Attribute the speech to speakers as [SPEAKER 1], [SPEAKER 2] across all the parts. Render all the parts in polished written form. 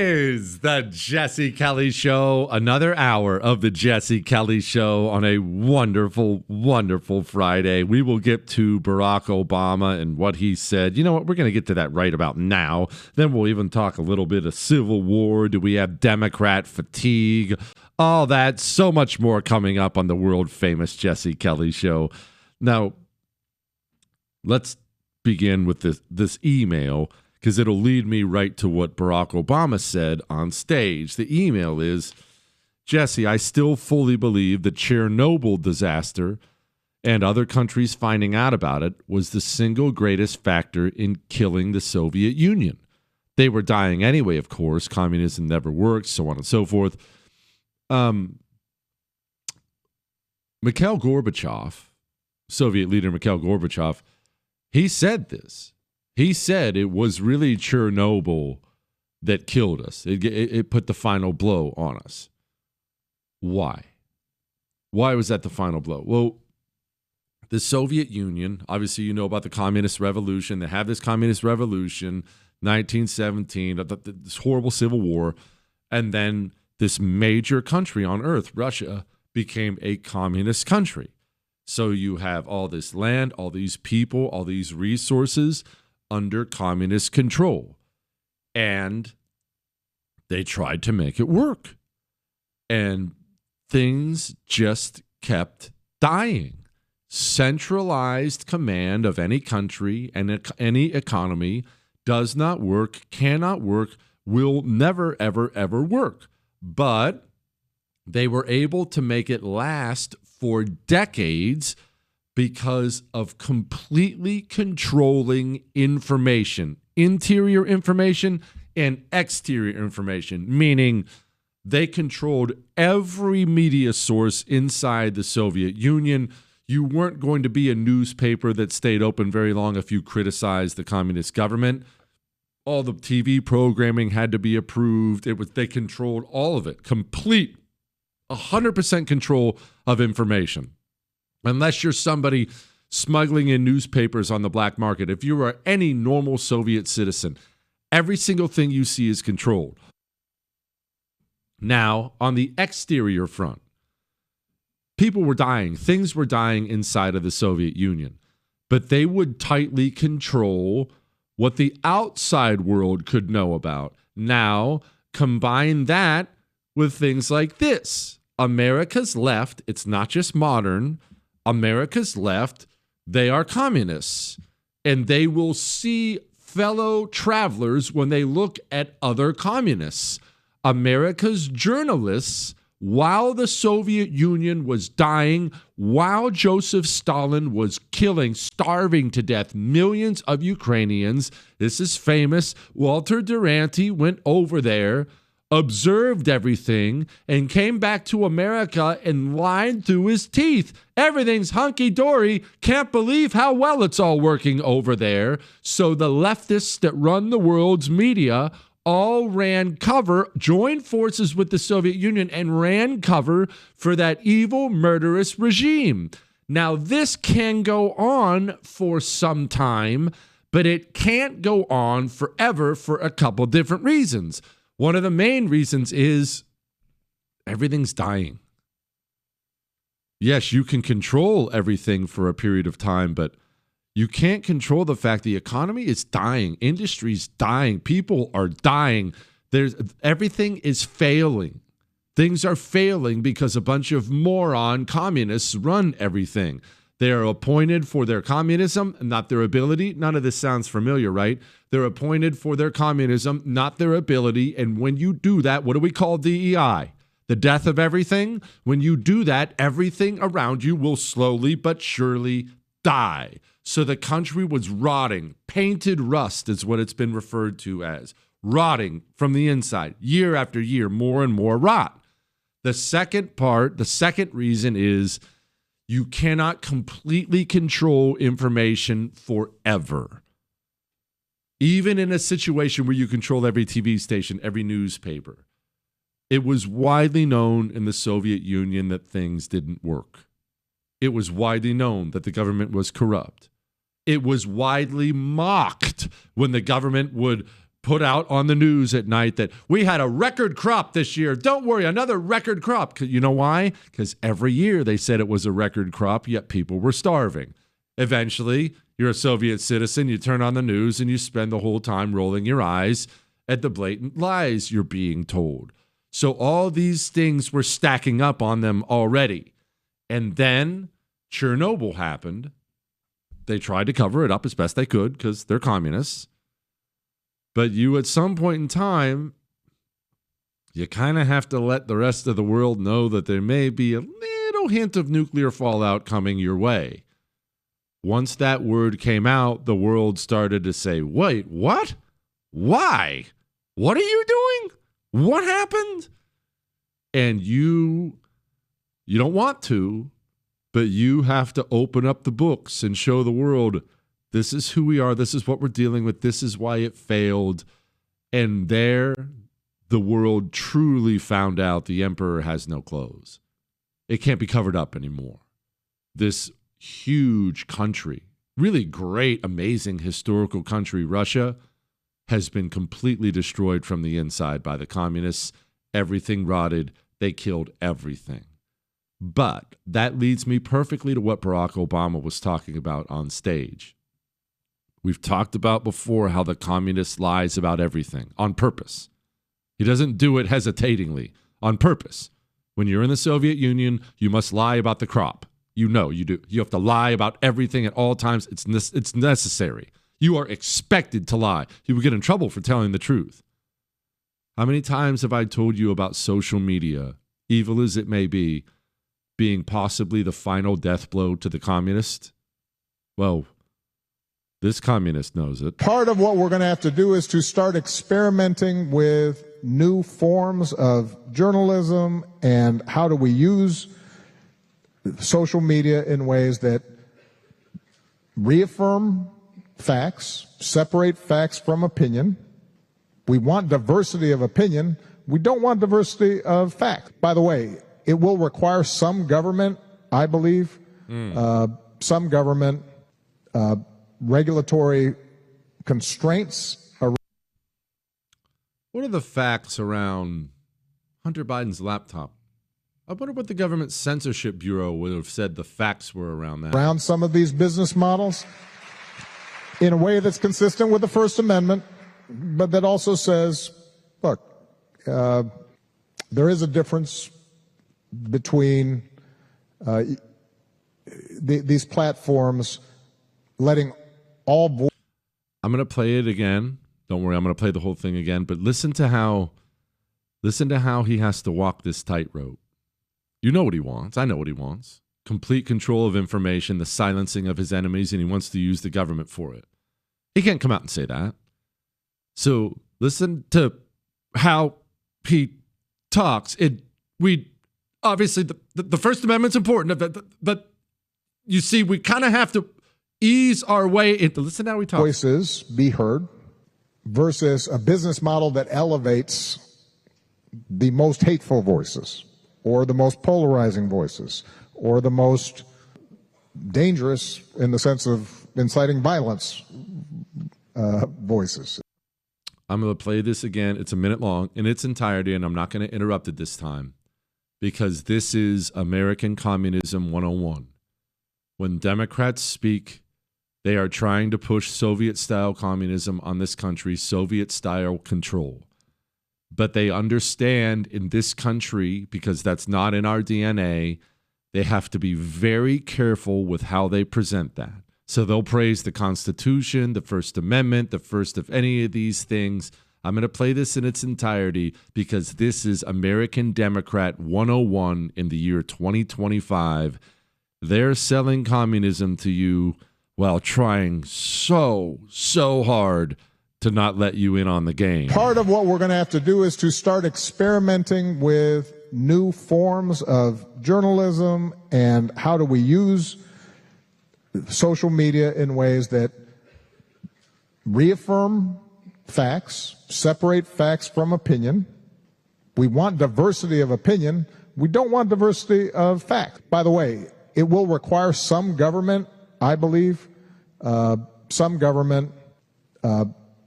[SPEAKER 1] is the Jesse Kelly Show. Another hour of the Jesse Kelly Show on a wonderful, wonderful Friday. We will get to Barack Obama and what he said. You know what? We're going to get to that right about now. Then we'll even talk a little bit of Civil War. Do we have Democrat fatigue? All that, so much more coming up on the world-famous Jesse Kelly Show. Now, let's begin with this email, because it'll lead me right to what Barack Obama said on stage. The email is, Jesse, I still fully believe the Chernobyl disaster and other countries finding out about it was the single greatest factor in killing the Soviet Union. They were dying anyway, of course. Communism never worked, so on and so forth. Mikhail Gorbachev, Soviet leader Mikhail Gorbachev, he said this. He said it was really Chernobyl that killed us. It put the final blow on us. Why? Why was that the final blow? Well, the Soviet Union, obviously you know about the Communist Revolution. They have this Communist Revolution, 1917, this horrible civil war, and then this major country on earth, Russia, became a communist country. So you have all this land, all these people, all these resources under communist control. And they tried to make it work. And things just kept dying. Centralized command of any country and any economy does not work, cannot work, will never, ever, ever work. But they were able to make it last for decades because of completely controlling information, interior information and exterior information, meaning they controlled every media source inside the Soviet Union. You weren't going to be a newspaper that stayed open very long if you criticized the communist government. All the TV programming had to be approved. They controlled all of it, complete 100% control of information. Unless you're somebody smuggling in newspapers on the black market, if you are any normal Soviet citizen, every single thing you see is controlled. Now, on the exterior front, people were dying. Things were dying inside of the Soviet Union, but they would tightly control what the outside world could know about. Now, combine that with things like this. America's left, it's not just modern, America's left, they are communists. And they will see fellow travelers when they look at other communists. America's journalists, while the Soviet Union was dying, while Joseph Stalin was killing, starving to death millions of Ukrainians, this is famous, Walter Duranty went over there, observed everything, and came back to America and lied through his teeth. Everything's hunky-dory. Can't believe how well it's all working over there. So the leftists that run the world's media all ran cover, joined forces with the Soviet Union, and ran cover for that evil, murderous regime. Now, this can go on for some time, but it can't go on forever for a couple different reasons. One of the main reasons is everything's dying. Yes, you can control everything for a period of time, but you can't control the fact the economy is dying, industry's dying, people are dying. Everything is failing. Things are failing because a bunch of moron communists run everything. They are appointed for their communism, not their ability. None of this sounds familiar, right? They're appointed for their communism, not their ability. And when you do that, what do we call DEI? The death of everything? When you do that, everything around you will slowly but surely die. So the country was rotting. Painted rust is what it's been referred to as. Rotting from the inside. Year after year, more and more rot. The second reason is you cannot completely control information forever. Even in a situation where you control every TV station, every newspaper. It was widely known in the Soviet Union that things didn't work. It was widely known that the government was corrupt. It was widely mocked when the government would put out on the news at night that we had a record crop this year. Don't worry, another record crop. You know why? Because every year they said it was a record crop, yet people were starving. Eventually, you're a Soviet citizen, you turn on the news, and you spend the whole time rolling your eyes at the blatant lies you're being told. So all these things were stacking up on them already. And then Chernobyl happened. They tried to cover it up as best they could because they're communists. But you, at some point in time, you kind of have to let the rest of the world know that there may be a little hint of nuclear fallout coming your way. Once that word came out, the world started to say, wait, what? Why? What are you doing? What happened? And you don't want to, but you have to open up the books and show the world, this is who we are. This is what we're dealing with. This is why it failed. And there, the world truly found out the emperor has no clothes. It can't be covered up anymore. This huge country, really great, amazing historical country, Russia, has been completely destroyed from the inside by the communists. Everything rotted. They killed everything. But that leads me perfectly to what Barack Obama was talking about on stage. We've talked about before how the communist lies about everything on purpose. He doesn't do it hesitatingly, on purpose. When you're in the Soviet Union, you must lie about the crop. You know you do. You have to lie about everything at all times. It's necessary. You are expected to lie. You will get in trouble for telling the truth. How many times have I told you about social media, evil as it may be, being possibly the final death blow to the communist? Well, this communist knows it.
[SPEAKER 2] Part of what we're going to have to do is to start experimenting with new forms of journalism and how do we use social media in ways that reaffirm facts, separate facts from opinion. We want diversity of opinion. We don't want diversity of fact. By the way, it will require some government, I believe, some government regulatory constraints.
[SPEAKER 1] What are the facts around Hunter Biden's laptop? I wonder what the government censorship bureau would have said the facts were around that.
[SPEAKER 2] Around some of these business models in a way that's consistent with the First Amendment, but that also says, look, there is a difference between these platforms letting all voices.
[SPEAKER 1] I'm going to play it again. Don't worry, I'm going to play the whole thing again. But listen to how he has to walk this tightrope. You know what he wants. I know what he wants. Complete control of information, the silencing of his enemies, and he wants to use the government for it. He can't come out and say that. So listen to how he talks. Obviously the First Amendment's important, but you see, we kind of have to ease our way into. Listen to how he talks.
[SPEAKER 2] Voices be heard versus a business model that elevates the most hateful voices, or the most polarizing voices, or the most dangerous in the sense of inciting violence voices.
[SPEAKER 1] I'm going to play this again. It's a minute long in its entirety, and I'm not going to interrupt it this time because this is American Communism 101. When Democrats speak, they are trying to push Soviet-style communism on this country, Soviet-style control. But they understand in this country, because that's not in our DNA, they have to be very careful with how they present that. So they'll praise the Constitution, the First Amendment, the first of any of these things. I'm going to play this in its entirety because this is American Democrat 101 in the year 2025. They're selling communism to you while trying so hard to not let you in on the game.
[SPEAKER 2] Part of what we're going to have to do is to start experimenting with new forms of journalism and how do we use social media in ways that reaffirm facts, separate facts from opinion. We want diversity of opinion. We don't want diversity of fact. By the way, it will require some government, I believe, some government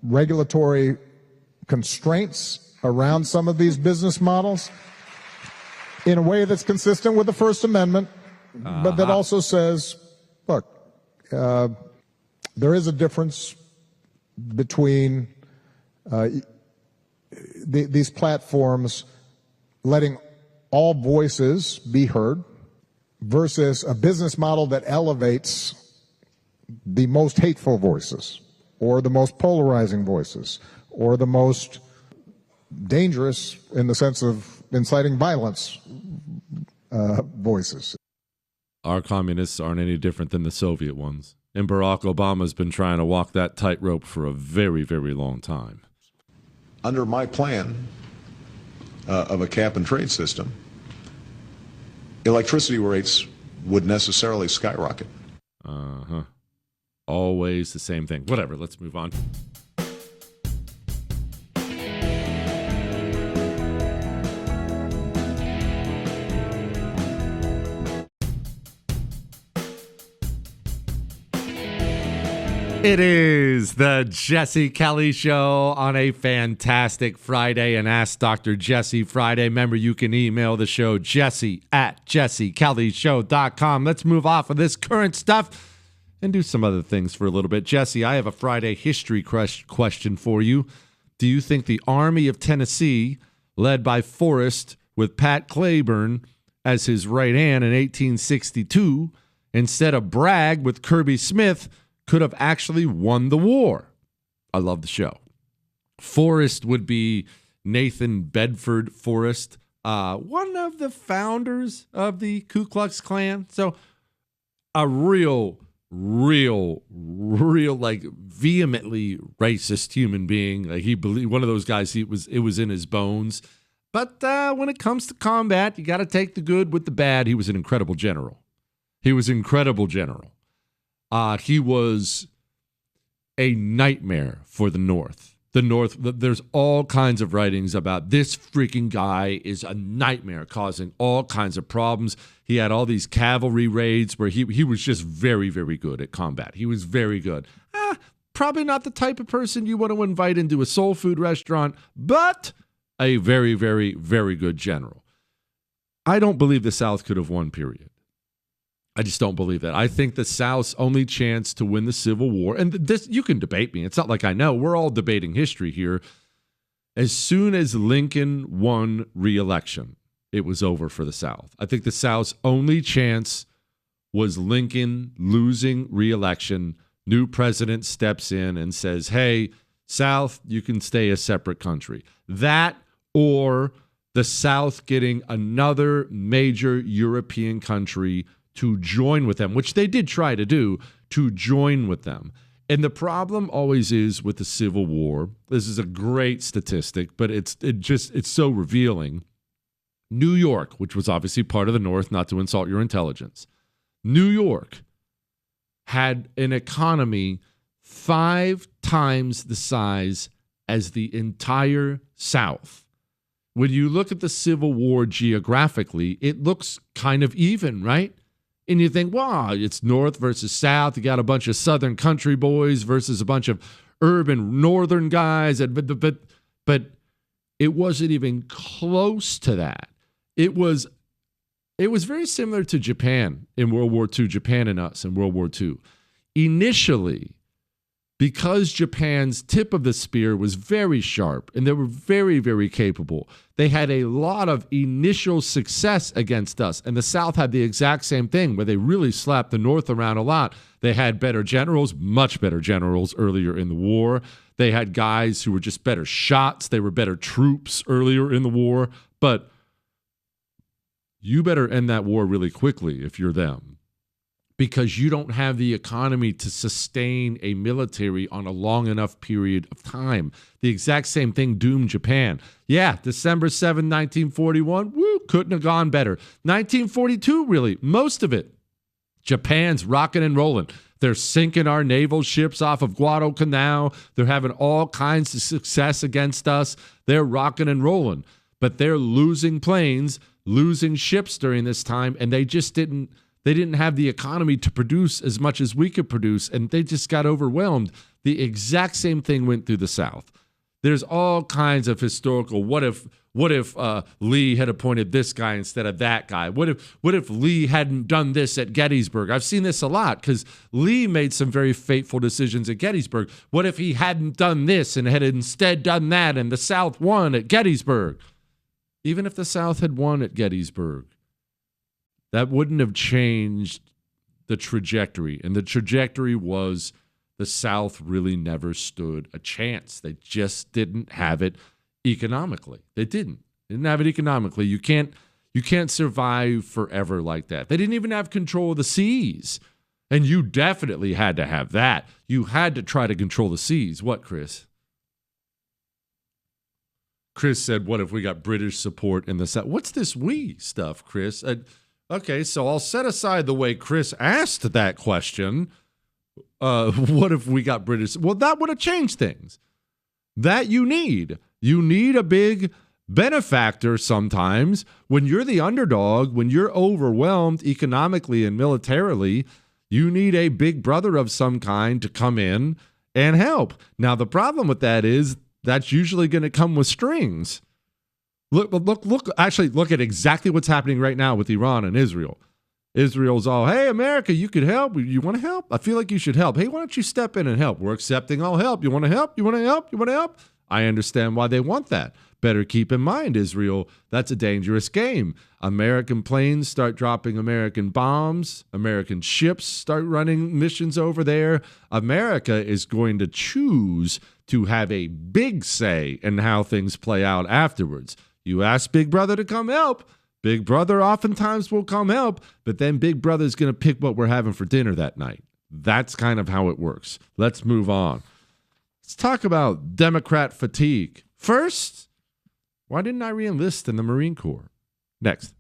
[SPEAKER 2] regulatory constraints around some of these business models in a way that's consistent with the First Amendment, but that also says, look, there is a difference between these platforms letting all voices be heard versus a business model that elevates the most hateful voices or the most polarizing voices or the most dangerous in the sense of inciting violence voices.
[SPEAKER 1] Our communists aren't any different than the Soviet ones. And Barack Obama's been trying to walk that tightrope for a very, very long time.
[SPEAKER 3] Under my plan of a cap and trade system, electricity rates would necessarily skyrocket.
[SPEAKER 1] Always the same thing. Whatever, let's move on. It is the Jesse Kelly Show on a fantastic Friday, and Ask Dr. Jesse Friday. Remember, you can email the show, jesse@jessekellyshow.com. Let's move off of this current stuff and do some other things for a little bit. Jesse, I have a Friday history question for you. Do you think the Army of Tennessee, led by Forrest with Pat Claiborne as his right hand in 1862, instead of Bragg with Kirby Smith, could have actually won the war? I love the show. Forrest would be Nathan Bedford Forrest, one of the founders of the Ku Klux Klan. So a real, like vehemently racist human being. Like he believed, one of those guys, it was in his bones. But when it comes to combat, you got to take the good with the bad. He was an incredible general. He was a nightmare for the North. The North, there's all kinds of writings about this freaking guy is a nightmare, causing all kinds of problems. He had all these cavalry raids where he was just very, very good at combat. He was very good. Probably not the type of person you want to invite into a soul food restaurant, but a very, very, very good general. I don't believe the South could have won, period. I just don't believe that. I think the South's only chance to win the Civil War, and this, you can debate me. It's not like I know. We're all debating history here. As soon as Lincoln won re-election, it was over for the South. I think the South's only chance was Lincoln losing re-election. New president steps in and says, hey, South, you can stay a separate country. That or the South getting another major European country to join with them, which they did try to do, to join with them. And the problem always is with the Civil War, this is a great statistic, but it's so revealing. New York, which was obviously part of the North, not to insult your intelligence, New York had an economy 5 times the size as the entire South. When you look at the Civil War geographically, it looks kind of even, right? And you think, wow, it's North versus South. You got a bunch of Southern country boys versus a bunch of urban Northern guys. But it wasn't even close to that. It was very similar to Japan in World War II, Japan and us in World War II. Initially, because Japan's tip of the spear was very sharp and they were very, very capable, they had a lot of initial success against us. And the South had the exact same thing where they really slapped the North around a lot. They had better generals, much better generals earlier in the war. They had guys who were just better shots. They were better troops earlier in the war. But you better end that war really quickly if you're them, because you don't have the economy to sustain a military on a long enough period of time. The exact same thing doomed Japan. Yeah, December 7, 1941, couldn't have gone better. 1942, really, most of it. Japan's rocking and rolling. They're sinking our naval ships off of Guadalcanal. They're having all kinds of success against us. They're rocking and rolling. But they're losing planes, losing ships during this time, and they just didn't have the economy to produce as much as we could produce, and they just got overwhelmed. The exact same thing went through the South. There's all kinds of historical. What if Lee had appointed this guy instead of that guy? What if Lee hadn't done this at Gettysburg? I've seen this a lot because Lee made some very fateful decisions at Gettysburg. What if he hadn't done this and had instead done that, and the South won at Gettysburg? Even if the South had won at Gettysburg, that wouldn't have changed the trajectory. And the trajectory was the South really never stood a chance. They just didn't have it economically. They didn't have it economically. You can't survive forever like that. They didn't even have control of the seas. And you definitely had to have that. You had to try to control the seas. What, Chris? Chris said, what if we got British support in the South? What's this we stuff, Chris? Okay, so I'll set aside the way Chris asked that question. What if we got British? Well, that would have changed things. That you need. You need a big benefactor sometimes. When you're the underdog, when you're overwhelmed economically and militarily, you need a big brother of some kind to come in and help. Now, the problem with that is that's usually going to come with strings. Look at exactly what's happening right now with Iran and Israel. Israel's all, hey, America, you could help. You want to help? I feel like you should help. Hey, why don't you step in and help? We're accepting all help. You want to help? You want to help? You want to help? I understand why they want that. Better keep in mind, Israel, that's a dangerous game. American planes start dropping American bombs. American ships start running missions over there. America is going to choose to have a big say in how things play out afterwards. You ask Big Brother to come help. Big Brother oftentimes will come help, but then Big Brother's going to pick what we're having for dinner that night. That's kind of how it works. Let's move on. Let's talk about Democrat fatigue. First, why didn't I re-enlist in the Marine Corps? Next.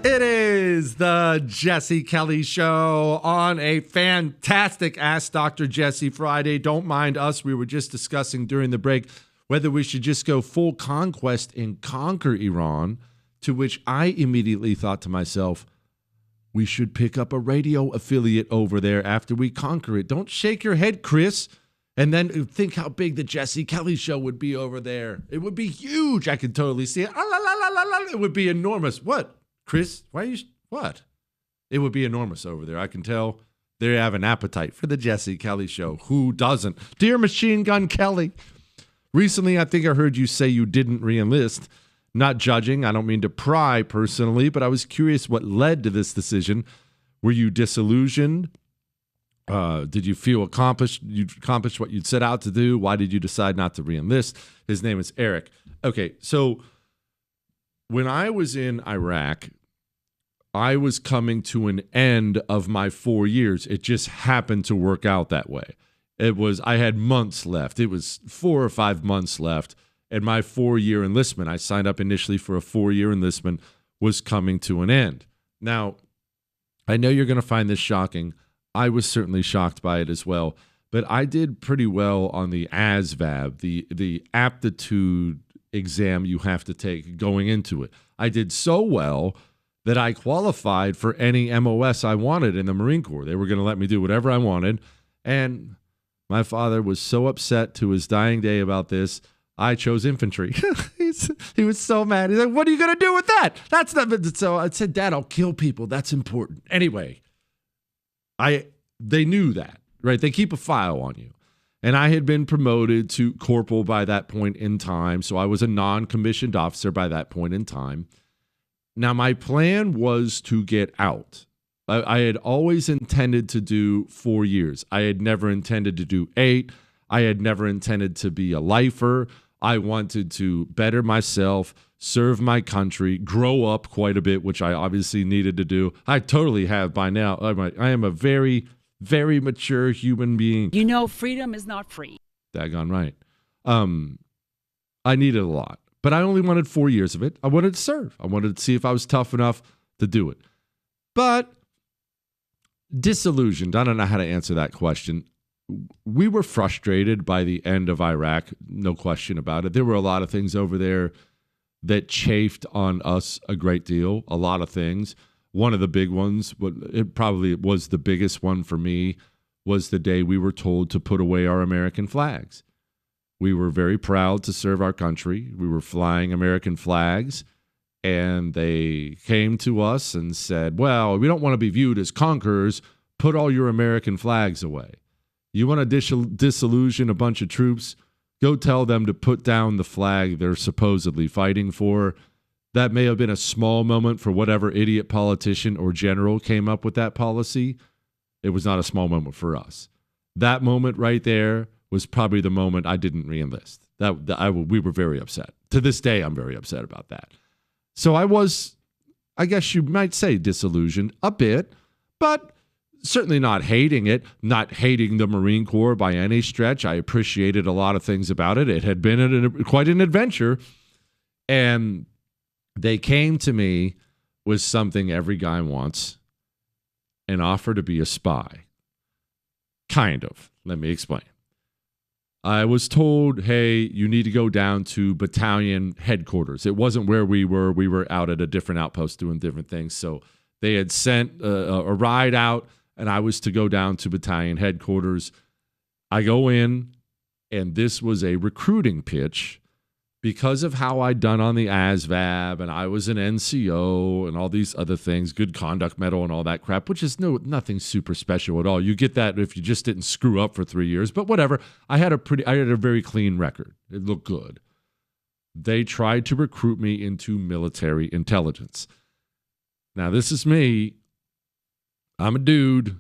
[SPEAKER 1] It is the Jesse Kelly Show on a fantastic Ask Dr. Jesse Friday. Don't mind us. We were just discussing during the break whether we should just go full conquest and conquer Iran, to which I immediately thought to myself, we should pick up a radio affiliate over there after we conquer it. Don't shake your head, Chris. And then think how big the Jesse Kelly Show would be over there. It would be huge. I could totally see it. It would be enormous. What? Chris, what? It would be enormous over there. I can tell they have an appetite for the Jesse Kelly Show. Who doesn't? Dear Machine Gun Kelly, recently I think I heard you say you didn't re-enlist. Not judging, I don't mean to pry personally, but I was curious what led to this decision. Were you disillusioned? Did you feel you accomplished what you'd set out to do? Why did you decide not to re-enlist? His name is Eric. Okay, so when I was in Iraq, I was coming to an end of my 4 years. It just happened to work out that way. I had months left. It was 4 or 5 months left. And my 4-year enlistment, I signed up initially for a 4-year enlistment, was coming to an end. Now, I know you're going to find this shocking. I was certainly shocked by it as well. But I did pretty well on the ASVAB, the aptitude exam you have to take going into it. I did so well that I qualified for any MOS I wanted in the Marine Corps. They were going to let me do whatever I wanted. And my father was so upset to his dying day about this. I chose infantry. He was so mad. He's like, what are you going to do with that? That's not. So I said, Dad, I'll kill people. That's important. Anyway, they knew that, right? They keep a file on you. And I had been promoted to corporal by that point in time. So I was a non-commissioned officer by that point in time. Now, my plan was to get out. I had always intended to do 4 years. I had never intended to do 8. I had never intended to be a lifer. I wanted to better myself, serve my country, grow up quite a bit, which I obviously needed to do. I totally have by now. I am a very, very mature human being.
[SPEAKER 4] You know, freedom is not free.
[SPEAKER 1] Daggone right. I needed a lot, but I only wanted 4 years of it. I wanted to serve. I wanted to see if I was tough enough to do it. But disillusioned, I don't know how to answer that question. We were frustrated by the end of Iraq, no question about it. There were a lot of things over there that chafed on us a great deal, a lot of things. One of the big ones, but it probably was the biggest one for me, was the day we were told to put away our American flags. We were very proud to serve our country. We were flying American flags, and they came to us and said, well, we don't want to be viewed as conquerors. Put all your American flags away. You want to disillusion a bunch of troops? Go tell them to put down the flag they're supposedly fighting for. That may have been a small moment for whatever idiot politician or general came up with that policy. It was not a small moment for us. That moment right there was probably the moment I didn't re-enlist. We were very upset. To this day, I'm very upset about that. So I was, I guess you might say, disillusioned a bit, but certainly not hating it, not hating the Marine Corps by any stretch. I appreciated a lot of things about it. It had been quite an adventure. And they came to me with something every guy wants, an offer to be a spy. Kind of. Let me explain. I was told, hey, you need to go down to battalion headquarters. It wasn't where we were. We were out at a different outpost doing different things. So they had sent a ride out, and I was to go down to battalion headquarters. I go in, and this was a recruiting pitch because of how I'd done on the ASVAB, and I was an NCO and all these other things, good conduct medal and all that crap, which is nothing super special at all. You get that if you just didn't screw up for 3 years, but whatever. I had a very clean record. It looked good. They tried to recruit me into military intelligence. Now, this is me. I'm a dude.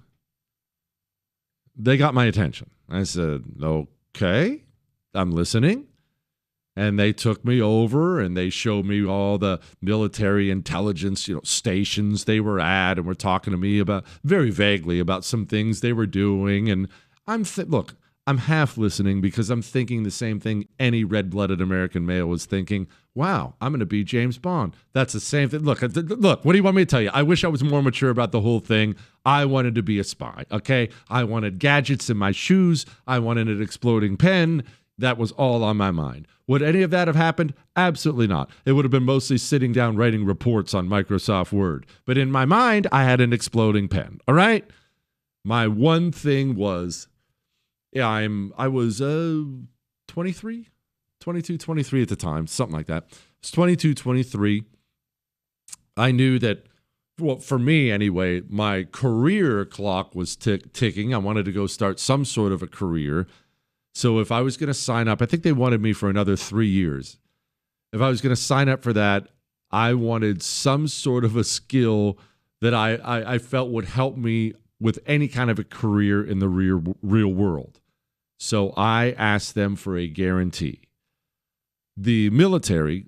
[SPEAKER 1] They got my attention. I said, okay, I'm listening. And they took me over and they showed me all the military intelligence, stations they were at, and were talking to me about very vaguely about some things they were doing. And look, I'm half listening because I'm thinking the same thing any red-blooded American male was thinking. Wow, I'm going to be James Bond. That's the same thing. Look, what do you want me to tell you? I wish I was more mature about the whole thing. I wanted to be a spy, okay? I wanted gadgets in my shoes. I wanted an exploding pen. That was all on my mind. Would any of that have happened? Absolutely not. It would have been mostly sitting down writing reports on Microsoft Word. But in my mind, I had an exploding pen. All right? My one thing was, I was 23, 22, 23 at the time, something like that. I was 22, 23. I knew that, well, for me anyway, my career clock was ticking. I wanted to go start some sort of a career. So if I was going to sign up, I think they wanted me for another 3 years. If I was going to sign up for that, I wanted some sort of a skill that I felt would help me with any kind of a career in the real world. So I asked them for a guarantee. The military,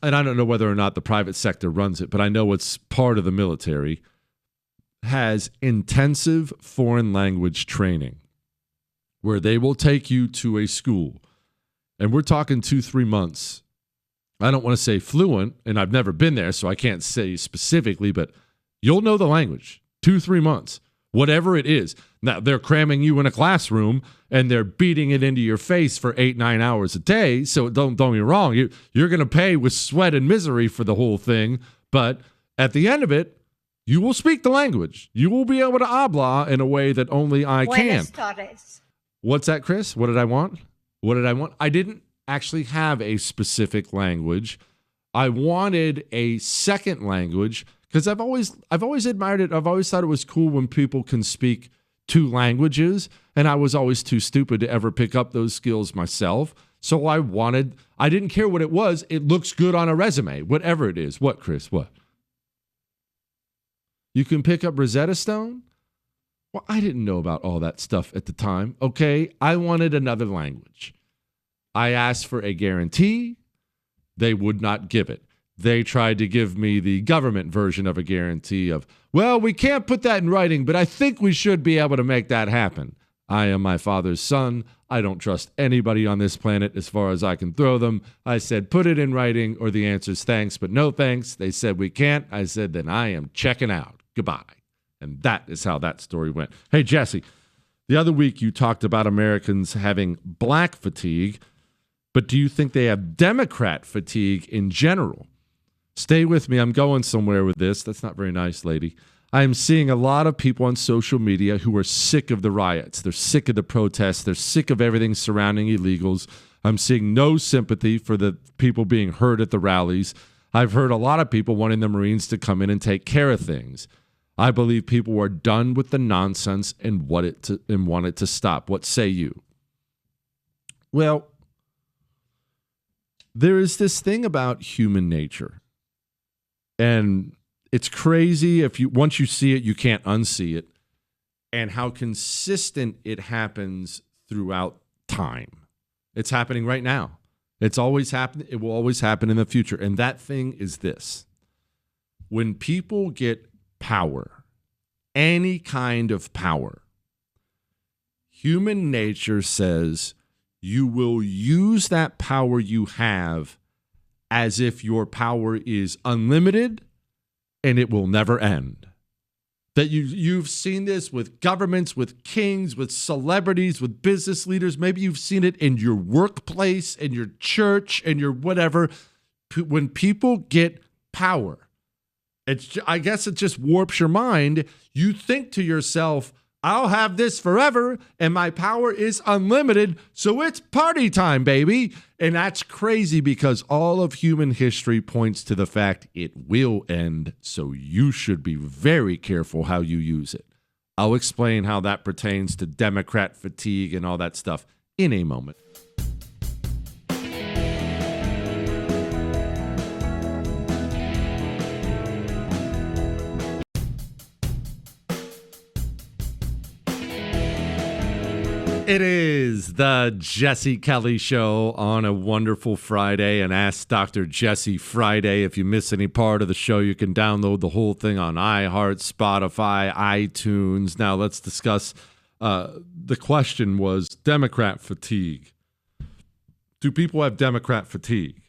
[SPEAKER 1] and I don't know whether or not the private sector runs it, but I know it's part of the military, has intensive foreign language training, where they will take you to a school, and we're talking 2-3 months. I don't want to say fluent, and I've never been there, so I can't say specifically, but you'll know the language. 2-3 months, whatever it is. Now, they're cramming you in a classroom, and they're beating it into your face for 8-9 hours a day, so don't get me wrong. You're going to pay with sweat and misery for the whole thing, but at the end of it, you will speak the language. You will be able to habla in a way that only I can.
[SPEAKER 5] Buenas tardes.
[SPEAKER 1] What's that, Chris? What did I want? I didn't actually have a specific language. I wanted a second language because I've always admired it. I've always thought it was cool when people can speak 2 languages, and I was always too stupid to ever pick up those skills myself. So I didn't care what it was. It looks good on a resume, whatever it is. What, Chris? What? You can pick up Rosetta Stone? Well, I didn't know about all that stuff at the time, okay? I wanted another language. I asked for a guarantee. They would not give it. They tried to give me the government version of a guarantee of, well, we can't put that in writing, but I think we should be able to make that happen. I am my father's son. I don't trust anybody on this planet as far as I can throw them. I said, put it in writing, or the answer's thanks, but no thanks. They said, we can't. I said, then I am checking out. Goodbye. And that is how that story went. Hey, Jesse, the other week you talked about Americans having black fatigue, But do you think they have Democrat fatigue in general? Stay with me. I'm going somewhere with this. That's not very nice, lady. I'm seeing a lot of people on social media who are sick of the riots. They're sick of the protests. They're sick of everything surrounding illegals. I'm seeing no sympathy for the people being hurt at the rallies. I've heard a lot of people wanting the Marines to come in and take care of things. I believe people are done with the nonsense and want it to stop. What say you? Well, there is this thing about human nature. And it's crazy once you see it, you can't unsee it. And how consistent it happens throughout time. It's happening right now. It's always happened. It will always happen in the future. And that thing is this. When people get power, any kind of power, human nature says you will use that power you have as if your power is unlimited and it will never end. That you've seen this with governments, with kings, with celebrities, with business leaders. Maybe you've seen it in your workplace, in your church, in your whatever. When people get power, I guess it just warps your mind. You think to yourself, I'll have this forever, and my power is unlimited, so it's party time, baby. And that's crazy because all of human history points to the fact it will end, so you should be very careful how you use it. I'll explain how that pertains to Democrat fatigue and all that stuff in a moment. It is the Jesse Kelly Show on a wonderful Friday, and Ask Dr. Jesse Friday. If you miss any part of the show, you can download the whole thing on iHeart, Spotify, iTunes. Now let's discuss, the question was Democrat fatigue. Do people have Democrat fatigue?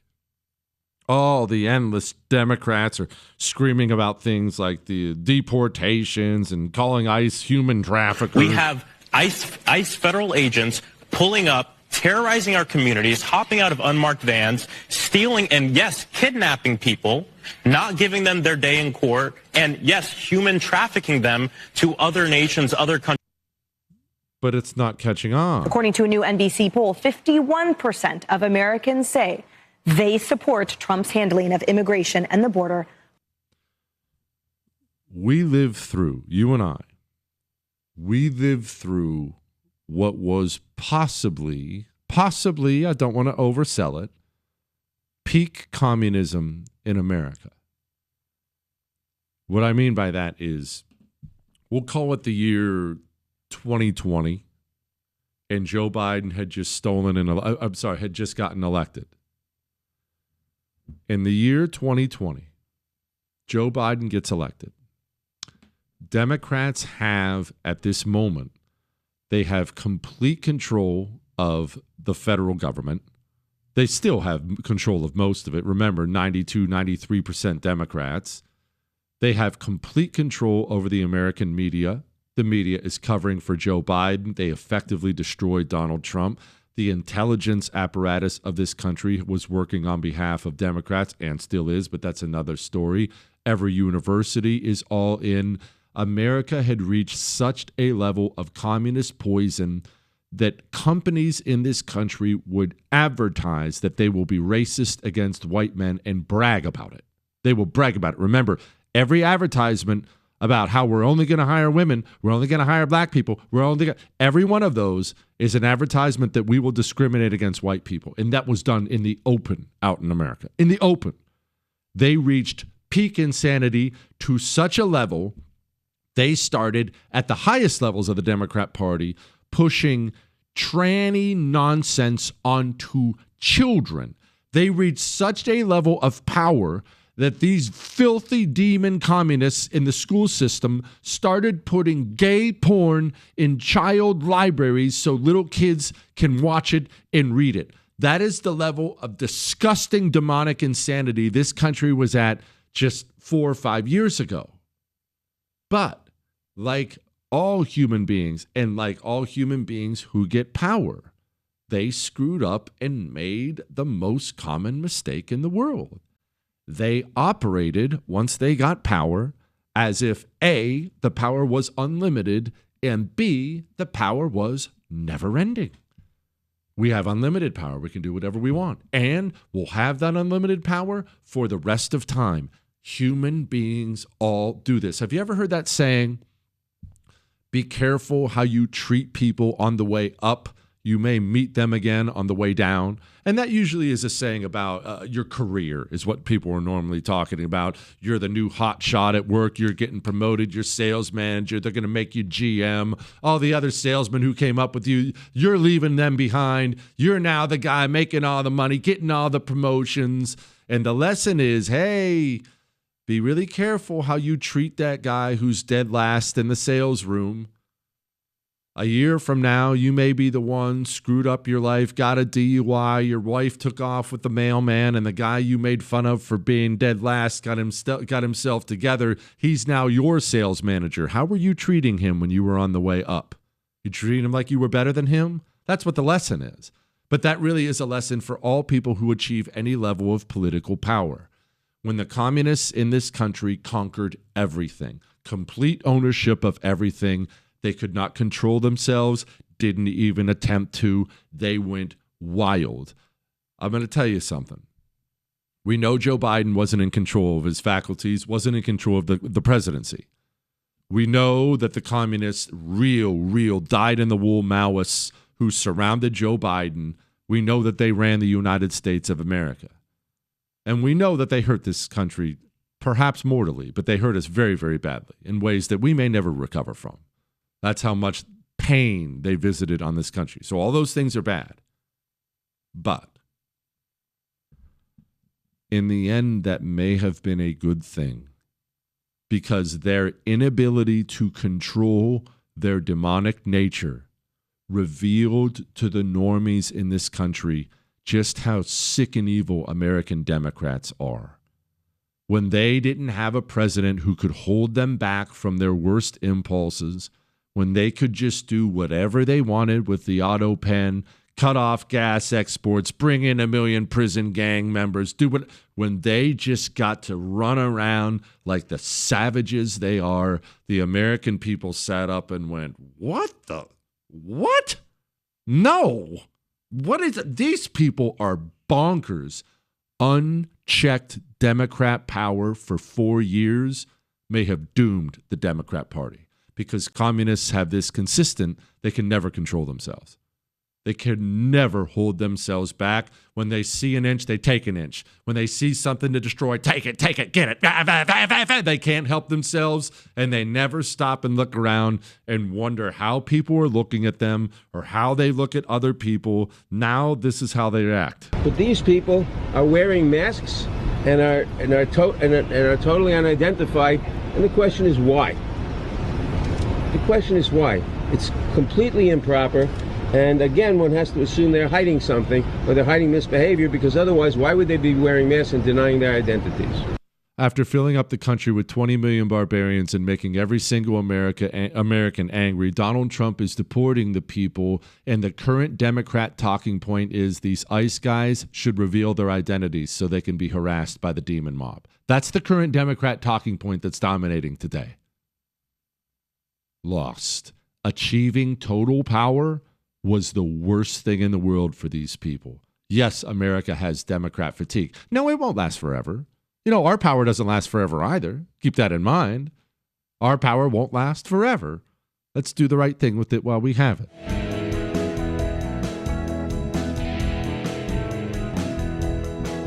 [SPEAKER 1] Oh, the endless Democrats are screaming about things like the deportations and calling ICE human traffickers.
[SPEAKER 5] We have ICE federal agents pulling up, terrorizing our communities, hopping out of unmarked vans, stealing and, yes, kidnapping people, not giving them their day in court, and, yes, human trafficking them to other nations, other countries.
[SPEAKER 1] But it's not catching on.
[SPEAKER 6] According to a new NBC poll, 51% of Americans say they support Trump's handling of immigration and the border.
[SPEAKER 1] We lived through, you and we lived through what was possibly, I don't want to oversell it, peak communism in America. What I mean by that is, we'll call it the year 2020, and Joe Biden had just had just gotten elected. In the year 2020, Joe Biden gets elected. Democrats have, at this moment, they have complete control of the federal government. They still have control of most of it. Remember, 92, 93% Democrats. They have complete control over the American media. The media is covering for Joe Biden. They effectively destroyed Donald Trump. The intelligence apparatus of this country was working on behalf of Democrats and still is, but that's another story. Every university is all in. America had reached such a level of communist poison that companies in this country would advertise that they will be racist against white men and brag about it. They will brag about it. Remember, every advertisement about how we're only going to hire women, we're only going to hire black people, every one of those is an advertisement that we will discriminate against white people. And that was done in the open out in America. In the open. They reached peak insanity to such a level. They started at the highest levels of the Democrat Party pushing tranny nonsense onto children. They reached such a level of power that these filthy demon communists in the school system started putting gay porn in child libraries so little kids can watch it and read it. That is the level of disgusting demonic insanity this country was at just 4 or 5 years ago. But like all human beings, and like all human beings who get power, they screwed up and made the most common mistake in the world. They operated, once they got power, as if A, the power was unlimited, and B, the power was never ending. We have unlimited power. We can do whatever we want. And we'll have that unlimited power for the rest of time. Human beings all do this. Have you ever heard that saying, be careful how you treat people on the way up? You may meet them again on the way down. And that usually is a saying about your career is what people are normally talking about. You're the new hot shot at work. You're getting promoted. You're sales manager. They're going to make you GM. All the other salesmen who came up with you, you're leaving them behind. You're now the guy making all the money, getting all the promotions. And the lesson is, hey, be really careful how you treat that guy who's dead last in the sales room. A year from now, you may be the one screwed up your life, got a DUI, your wife took off with the mailman, and the guy you made fun of for being dead last got himself together. He's now your sales manager. How were you treating him when you were on the way up? You treating him like you were better than him? That's what the lesson is. But that really is a lesson for all people who achieve any level of political power. When the communists in this country conquered everything, complete ownership of everything, they could not control themselves, didn't even attempt to. They went wild. I'm going to tell you something. We know Joe Biden wasn't in control of his faculties, wasn't in control of the presidency. We know that the communists, real dyed-in-the-wool Maoists who surrounded Joe Biden, we know that they ran the United States of America. And we know that they hurt this country, perhaps mortally, but they hurt us very, very badly in ways that we may never recover from. That's how much pain they visited on this country. So all those things are bad. But in the end, that may have been a good thing because their inability to control their demonic nature revealed to the normies in this country just how sick and evil American Democrats are. When they didn't have a president who could hold them back from their worst impulses, when they could just do whatever they wanted with the auto pen, cut off gas exports, bring in 1 million prison gang members, when they just got to run around like the savages they are, the American people sat up and went, what? No. What is it? These people are bonkers. Unchecked Democrat power for 4 years may have doomed the Democrat Party. Because communists have this consistent, they can never control themselves. They can never hold themselves back. When they see an inch, they take an inch. When they see something to destroy, take it, get it. They can't help themselves, and they never stop and look around and wonder how people are looking at them or how they look at other people. Now this is how they act.
[SPEAKER 7] But these people are wearing masks and are totally unidentified, and the question is why? The question is why. It's completely improper. And again, one has to assume they're hiding something or they're hiding misbehavior because otherwise, why would they be wearing masks and denying their identities?
[SPEAKER 1] After filling up the country with 20 million barbarians and making every single American angry, Donald Trump is deporting the people. And the current Democrat talking point is these ICE guys should reveal their identities so they can be harassed by the demon mob. That's the current Democrat talking point that's dominating today. Lost. Achieving total power was the worst thing in the world for these people. Yes, America has Democrat fatigue. No, it won't last forever. You know, our power doesn't last forever either. Keep that in mind. Our power won't last forever. Let's do the right thing with it while we have it.